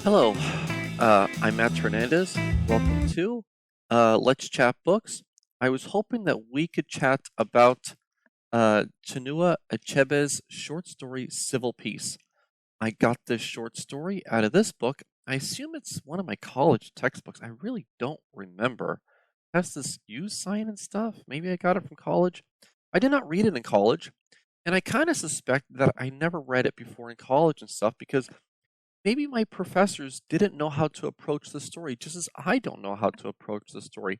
Hello, I'm Matt Hernandez. Welcome to Let's Chat Books. I was hoping that we could chat about Chinua Achebe's short story Civil Peace. I got this short story out of this book. I assume it's one of my college textbooks. I really don't remember. It has this use sign and stuff. Maybe I got it from college. I did not read it in college, and I kind of suspect that I never read it before in college and stuff because maybe my professors didn't know how to approach the story, just as I don't know how to approach the story.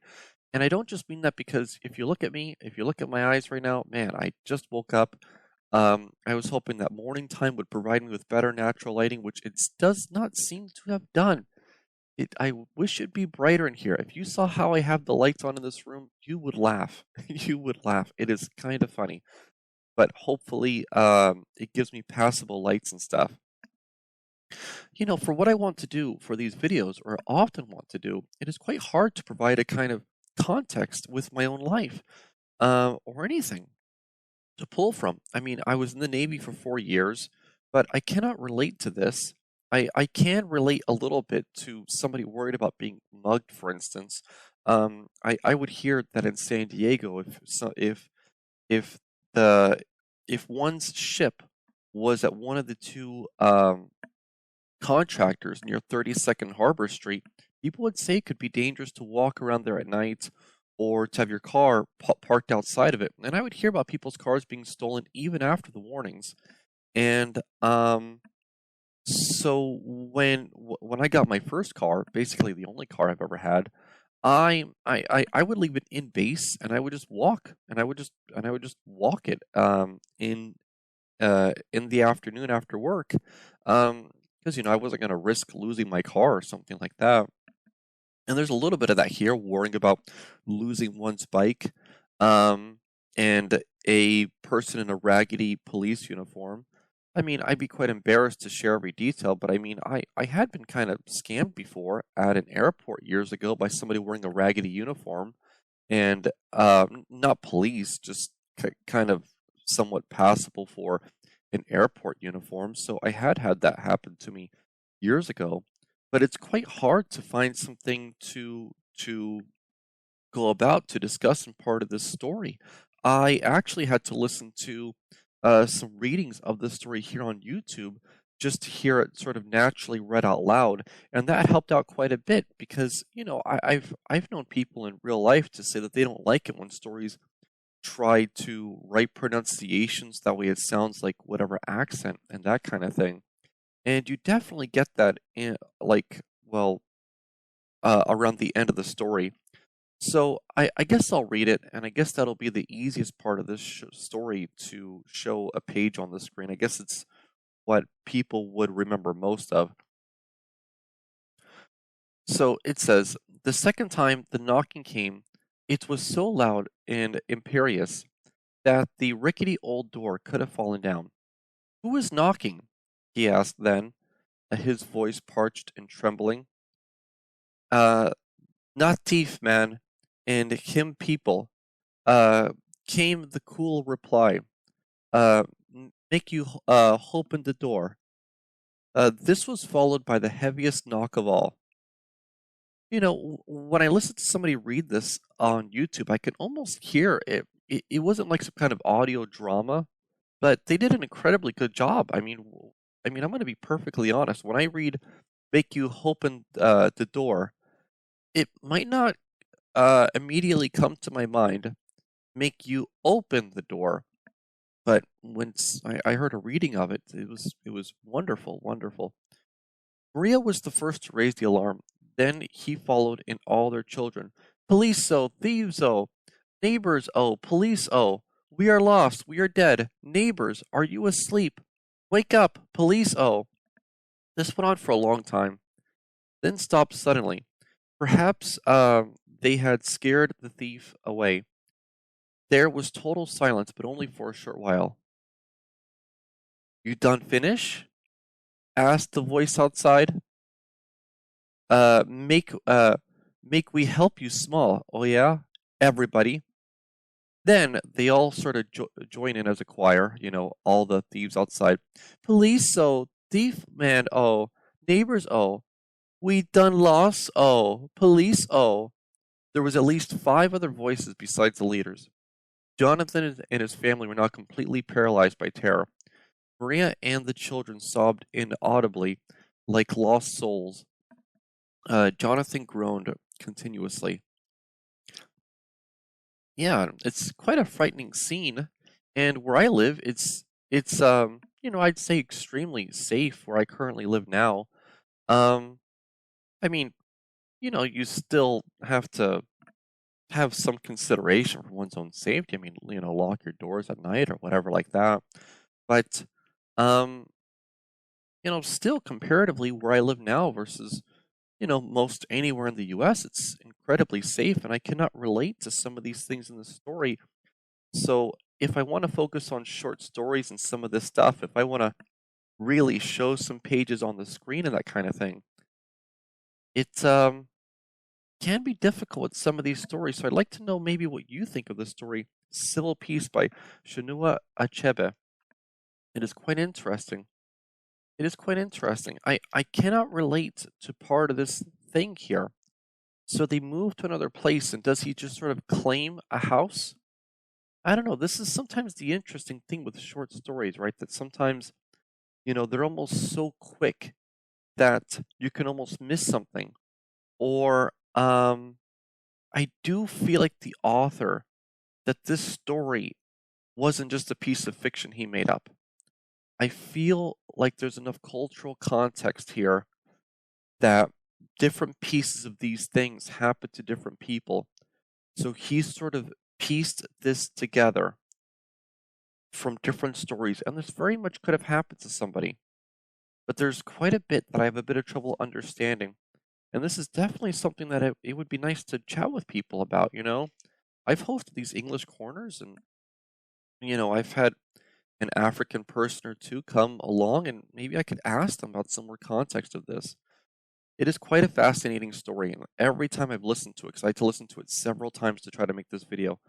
And I don't just mean that because if you look at me, if you look at my eyes right now, man, I just woke up. I was hoping that morning time would provide me with better natural lighting, which it does not seem to have done. I wish it'd be brighter in here. If you saw how I have the lights on in this room, you would laugh. You would laugh. It is kind of funny, but hopefully, it gives me passable lights and stuff. For what I want to do for these videos, or often want to do, it is quite hard to provide a kind of context with my own life, or anything to pull from. I mean, I was in the Navy for 4 years, but I cannot relate to this. I can relate a little bit to somebody worried about being mugged, for instance. I would hear that in San Diego, if the if one's ship was at one of the two contractors near 32nd Harbor Street, people would say it could be dangerous to walk around there at night or to have your car parked outside of it. And I would hear about people's cars being stolen even after the warnings. And so when I got my first car, basically the only car I've ever had, I would leave it in base and I would just walk and I would just walk it in the afternoon after work, because I wasn't going to risk losing my car or something like that. And there's a little bit of that here, worrying about losing one's bike, um, and a person in a raggedy police uniform. I mean, I'd be quite embarrassed to share every detail, but I mean, I had been kind of scammed before at an airport years ago by somebody wearing a raggedy uniform, and not police, just kind of somewhat passable for an airport uniform. So I had that happen to me years ago, but it's quite hard to find something to go about to discuss in part of this story. I actually had to listen to some readings of the story here on YouTube just to hear it sort of naturally read out loud, and that helped out quite a bit because I've known people in real life to say that they don't like it when stories try to write pronunciations that way it sounds like whatever accent and that kind of thing. And you definitely get that in around the end of the story. So I guess I'll read it, and I guess that'll be the easiest part of this story to show a page on the screen. I guess it's what people would remember most of. So it says, the second time the knocking came, it was so loud and imperious that the rickety old door could have fallen down. "Who is knocking?" he asked then, his voice parched and trembling. "Uh, not thief, man, and him people," uh, came the cool reply. "Make you open the door." This was followed by the heaviest knock of all. When I listen to somebody read this on YouTube, I can almost hear it. It wasn't like some kind of audio drama, but they did an incredibly good job. I mean, I'm going to be perfectly honest. When I read "make you open the door," it might not immediately come to my mind. "Make you open the door," but when I heard a reading of it, it was wonderful, wonderful. Maria was the first to raise the alarm. Then he followed in all their children. "Police, oh! Thieves, oh! Neighbors, oh! Police, oh! We are lost! We are dead! Neighbors, are you asleep? Wake up! Police, oh!" This went on for a long time, then stopped suddenly. Perhaps they had scared the thief away. There was total silence, but only for a short while. "You done finish?" asked the voice outside. Uh, make uh, make we help you small, oh yeah, everybody." Then they all sort of join in as a choir, all the thieves outside. "Police, oh, thief man, oh, neighbors, oh, We done lost? Oh. Police? Oh. There was at least 5 other voices besides the leaders. Jonathan and his family were now completely paralyzed by terror. Maria and the children sobbed inaudibly like lost souls. Jonathan groaned continuously. Yeah, it's quite a frightening scene. And where I live, it's I'd say extremely safe where I currently live now. Um, I mean, you still have to have some consideration for one's own safety. I mean, lock your doors at night or whatever like that. But um, still comparatively where I live now versus, most anywhere in the US, it's incredibly safe and I cannot relate to some of these things in the story. So if I want to focus on short stories and some of this stuff, if I want to really show some pages on the screen and that kind of thing, it can be difficult with some of these stories. So I'd like to know maybe what you think of the story Civil Peace by Chinua Achebe. It is quite interesting. It is quite interesting. I cannot relate to part of this thing here. So they move to another place, and does he just sort of claim a house? I don't know. This is sometimes the interesting thing with short stories, right? That sometimes, they're almost so quick that you can almost miss something. Or I do feel like the author that this story wasn't just a piece of fiction he made up. I feel like there's enough cultural context here that different pieces of these things happen to different people. So he sort of pieced this together from different stories, and this very much could have happened to somebody. But there's quite a bit that I have a bit of trouble understanding. And this is definitely something that it would be nice to chat with people about. I've hosted these English corners, and, I've had an African person or two come along, and maybe I could ask them about some more context of this. It is quite a fascinating story, and every time I've listened to it, because I had to listen to it several times to try to make this video,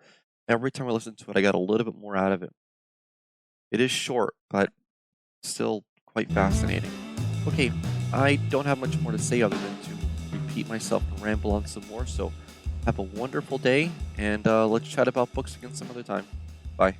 every time I listened to it, I got a little bit more out of it. It is short, but still quite fascinating. Okay, I don't have much more to say other than to repeat myself and ramble on some more, so have a wonderful day, and let's chat about books again some other time. Bye.